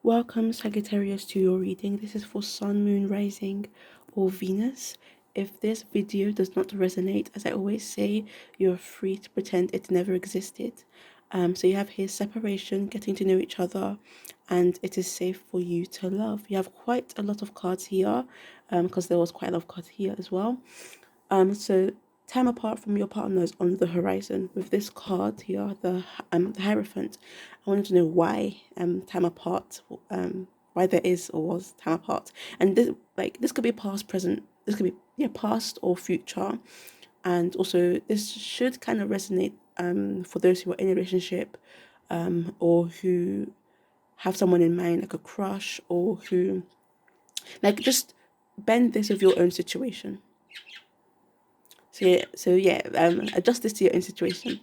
Welcome, Sagittarius, to your reading. This is for Sun, Moon, Rising, or Venus. If this video does not resonate, as I always say, you're free to pretend it never existed. So you have here separation, getting to know each other, and it is safe for you to love. You have quite a lot of cards here, because there was quite a lot of cards here as well. So time apart from your partners on the horizon. With this card here, the Hierophant, I wanted to know why time apart, why there is or was time apart, and this could be past, present. This could be past or future, and also this should kind of resonate for those who are in a relationship, or who have someone in mind like a crush, or who just bend this with your own situation. So adjust this to your own situation.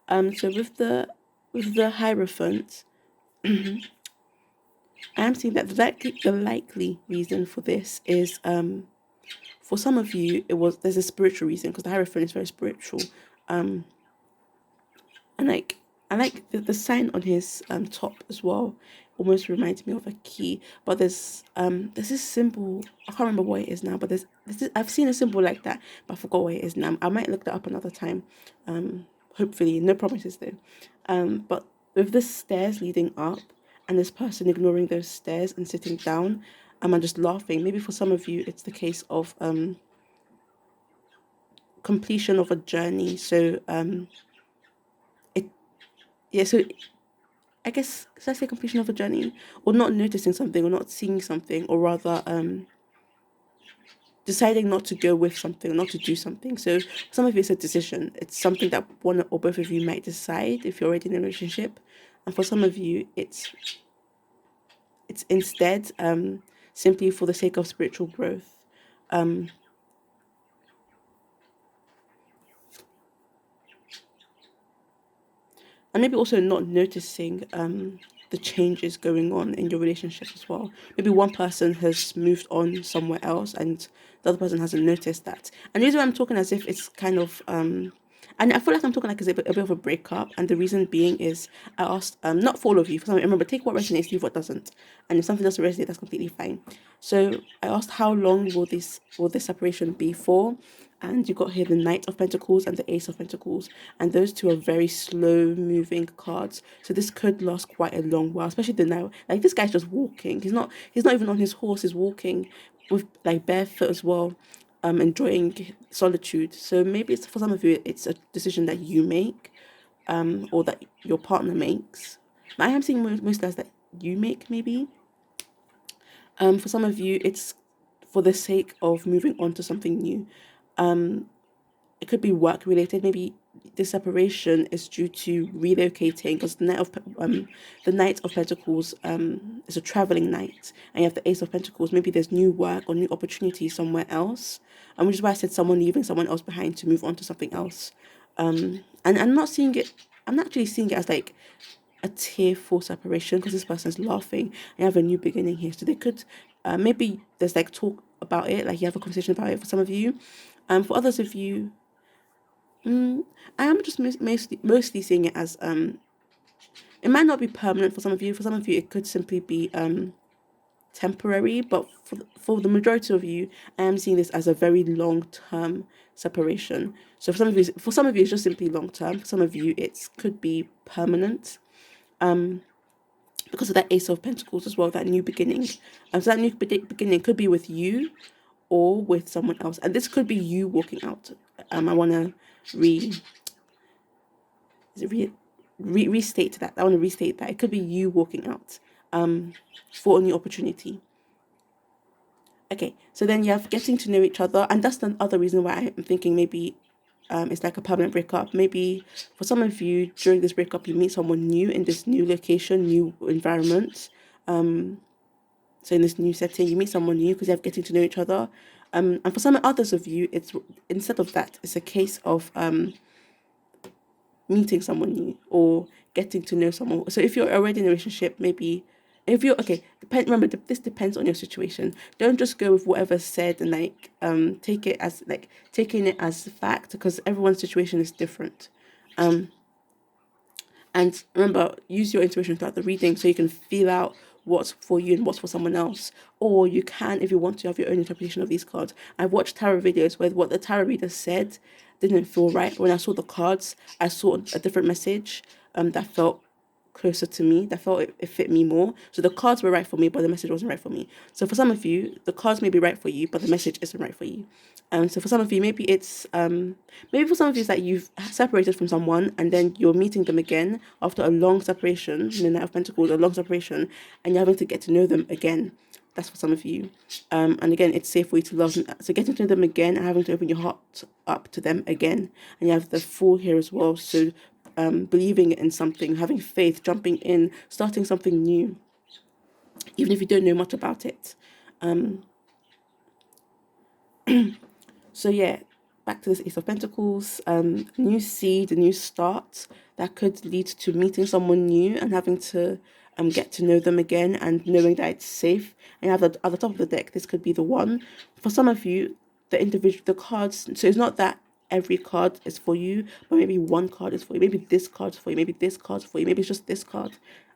So with the Hierophant, I am seeing that the likely reason for this is for some of you there's a spiritual reason, because the Hierophant is very spiritual. Um, and I like the sign on his top as well. Almost reminds me of a key, but there's this symbol. I can't remember what it is now, but I've seen a symbol like that, but I forgot what it is now. I might look that up another time. Hopefully, no promises though. But with the stairs leading up, and this person ignoring those stairs and sitting down, and just laughing. Maybe for some of you, it's the case of completion of a journey. So it yeah. So I guess, should I say completion of a journey, or not noticing something, or not seeing something, or rather deciding not to go with something, or not to do something. So some of you, it's a decision. It's something that one or both of you might decide if you're already in a relationship, and for some of you, it's instead simply for the sake of spiritual growth. Um, and maybe also not noticing the changes going on in your relationship as well. Maybe one person has moved on somewhere else and the other person hasn't noticed that. And the reason why I'm talking as if it's kind of and I feel like I'm talking like it's a bit of a breakup, and the reason being is I asked not for all of you, for some, remember, take what resonates, leave what doesn't, and if something doesn't resonate, that's completely fine. So I asked, how long will this separation be for? And you got here the Knight of Pentacles and the Ace of Pentacles, and those two are very slow moving cards. So this could last quite a long while, especially the now. Like, this guy's just walking. He's not even on his horse. He's walking with like barefoot as well, enjoying solitude. So maybe it's, for some of you, it's a decision that you make, or that your partner makes. But I am seeing most guys that you make, maybe. For some of you, it's for the sake of moving on to something new. It could be work related. Maybe the separation is due to relocating, because the Knight of Pentacles is a traveling knight, and you have the Ace of Pentacles. Maybe there's new work or new opportunities somewhere else, and which is why I said someone leaving someone else behind to move on to something else. And I'm not seeing it. I'm not actually seeing it as like a tearful separation, because this person's laughing and you have a new beginning here. So they could maybe there's like talk about it, like you have a conversation about it for some of you. For others of you, I am just mostly seeing it as it might not be permanent for some of you. For some of you, it could simply be temporary. But for the majority of you, I am seeing this as a very long term separation. So for some of you, it's just simply long term. For some of you, it could be permanent. Because of that Ace of Pentacles as well, that new beginning. So that new beginning could be with you or with someone else, and this could be you walking out. I want to re is it restate that. I want to restate that. It could be you walking out for a new opportunity. Okay, so then you have getting to know each other, and that's the other reason why I'm thinking maybe it's like a permanent breakup. Maybe for some of you, during this breakup, you meet someone new in this new location, new environment. So in this new setting, you meet someone new because you have getting to know each other. And for some others of you, it's instead of that, it's a case of meeting someone new or getting to know someone. So if you're already in a relationship, maybe if you're okay, remember this depends on your situation. Don't just go with whatever's said and take it as taking it as fact, because everyone's situation is different. And remember, use your intuition throughout the reading so you can feel out what's for you and what's for someone else. Or you can, if you want to, have your own interpretation of these cards. I've watched tarot videos where what the tarot reader said didn't feel right. When I saw the cards, I saw a different message that felt closer to me, that felt it fit me more. So the cards were right for me, but the message wasn't right for me. So for some of you, the cards may be right for you, but the message isn't right for you. So for some of you, maybe it's maybe for some of you it's that you've separated from someone and then you're meeting them again after a long separation, in the Knight of Pentacles, a long separation, and you're having to get to know them again. That's for some of you. And again, it's safe for you to love them. So getting to know them again and having to open your heart up to them again. And you have the Fool here as well. So believing in something, having faith, jumping in, starting something new, even if you don't know much about it. So yeah, back to this Ace of Pentacles, new seed, a new start that could lead to meeting someone new and having to get to know them again and knowing that it's safe. And you have at the top of the deck, this could be the one. For some of you, the cards, so it's not that every card is for you, but maybe one card is for you, maybe this card's for you, maybe this card's for you, maybe it's just this card.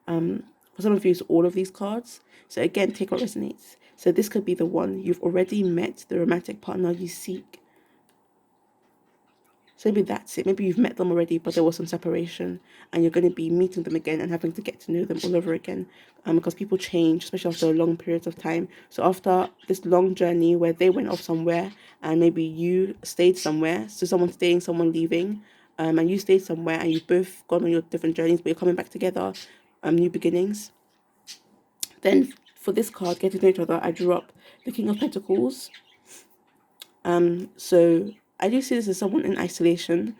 For some of you, it's all of these cards. So again, take what resonates. So this could be the one. You've already met the romantic partner you seek. So maybe that's it. Maybe you've met them already, but there was some separation, and you're going to be meeting them again and having to get to know them all over again. Because people change, especially after a long period of time. So after this long journey where they went off somewhere and maybe you stayed somewhere, so someone staying, someone leaving, and you stayed somewhere and you've both gone on your different journeys, but you're coming back together, new beginnings. Then for this card, getting to know each other, I drew up the King of Pentacles. So I do see this as someone in isolation.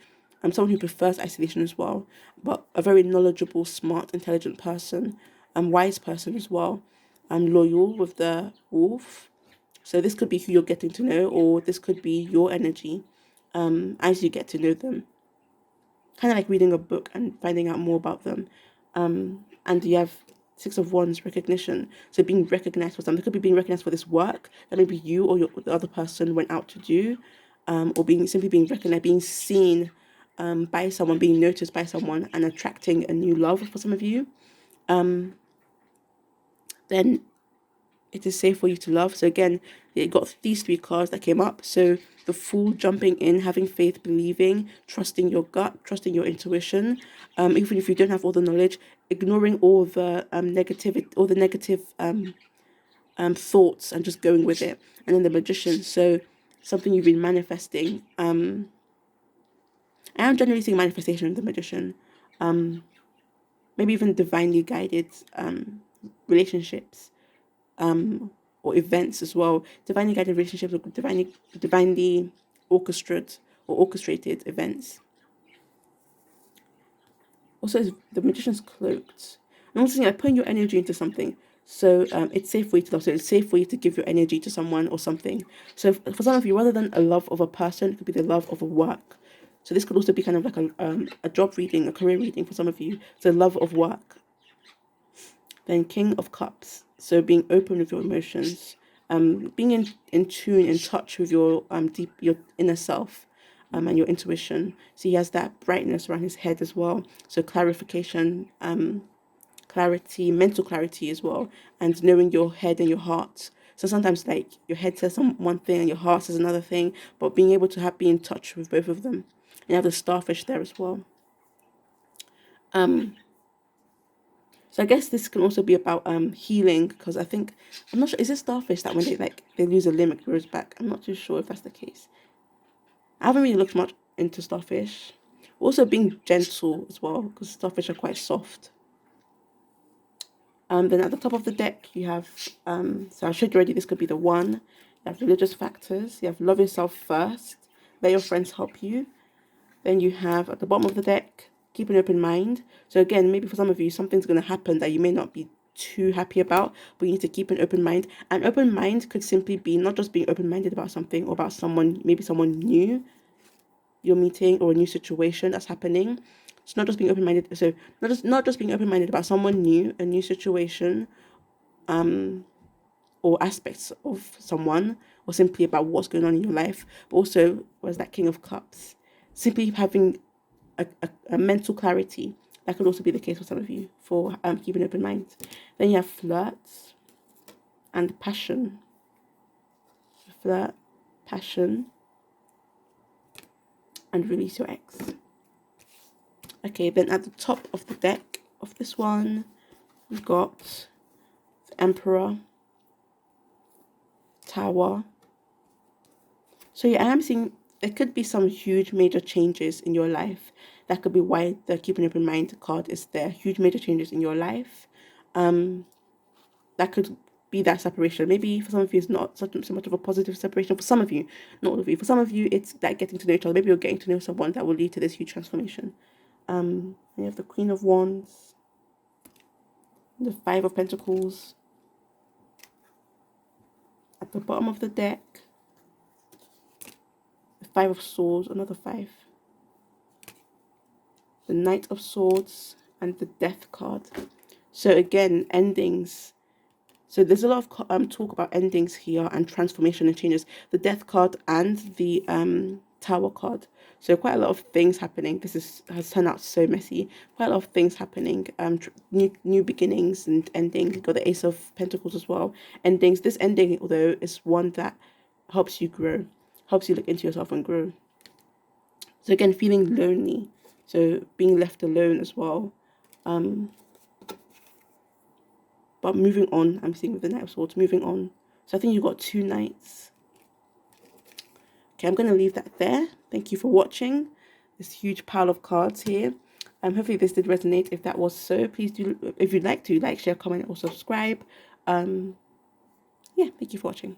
Someone who prefers isolation as well, but a very knowledgeable, smart, intelligent person, wise person as well. Loyal with the wolf. So this could be who you're getting to know, or this could be your energy as you get to know them. Kind of like reading a book and finding out more about them. And you have Six of Wands, recognition. So being recognized for something. It could be being recognized for this work that maybe you or the other person went out to do, or simply being recognized, being seen by someone, being noticed by someone, and attracting a new love for some of you. Then it is safe for you to love. So again, you got these three cards that came up. So the Fool, jumping in, having faith, believing, trusting your gut, trusting your intuition. Even if you don't have all the knowledge, ignoring all the negative thoughts and just going with it. And then the Magician. So something you've been manifesting. I am generally seeing manifestation of the Magician. Maybe even divinely guided relationships. Or events as well, divinely guided relationships, or divinely orchestrated events. Also, the Magician's cloaked. And also, like putting your energy into something. So it's safe for you to love. So it's safe for you to give your energy to someone or something. So for some of you, rather than a love of a person, it could be the love of a work. So this could also be kind of like a job reading, a career reading for some of you. So love of work. Then King of Cups. So being open with your emotions, being in tune, in touch with your your inner self, and your intuition. So he has that brightness around his head as well. So clarification, clarity, mental clarity as well, and knowing your head and your heart. So sometimes like your head says one thing and your heart says another thing, but being able to be in touch with both of them. And you have the Starfish there as well. So I guess this can also be about healing, because I think, I'm not sure, is it starfish that when they lose a limb it grows back? I'm not too sure if that's the case. I haven't really looked much into starfish. Also being gentle as well, because starfish are quite soft. Then at the top of the deck you have, so I showed you already, this could be the one. You have religious factors, you have love yourself first, let your friends help you. Then you have at the bottom of the deck, keep an open mind. So again, maybe for some of you, something's going to happen that you may not be too happy about, but you need to keep an open mind. An open mind could simply be not just being open-minded about something or about someone, maybe someone new you're meeting or a new situation that's happening. It's not just being open-minded. So not just being open-minded about someone new, a new situation, or aspects of someone, or simply about what's going on in your life, but also was that King of Cups, simply having a mental clarity, That could also be the case for some of you for keeping an open mind. Then you have flirts and passion. Flirt, passion, and release your ex. Okay, then at the top of the deck of this one, we've got the Emperor, Tower. So yeah, I am seeing there could be some huge major changes in your life. That could be why the keeping open mind card is there. Huge major changes in your life. That could be that separation. Maybe for some of you it's not so much of a positive separation. For some of you, not all of you. For some of you, it's that getting to know each other. Maybe you're getting to know someone that will lead to this huge transformation. You have the Queen of Wands, the Five of Pentacles. At the bottom of the deck, the Five of Swords, another five. The Knight of Swords and the Death card. So again, endings. So there's a lot of talk about endings here and transformation and changes. The Death card and the Tower card. So quite a lot of things happening. This has turned out so messy. Quite a lot of things happening. New beginnings and endings. You've got the Ace of Pentacles as well. Endings. This ending, although, is one that helps you grow. Helps you look into yourself and grow. So again, feeling lonely. So being left alone as well. But moving on, I'm seeing with the Knight of Swords, moving on. So I think you've got 2 knights. Okay, I'm going to leave that there. Thank you for watching this huge pile of cards here. Hopefully this did resonate. If that was so, please do, if you'd like to, like, share, comment, or subscribe. Yeah, thank you for watching.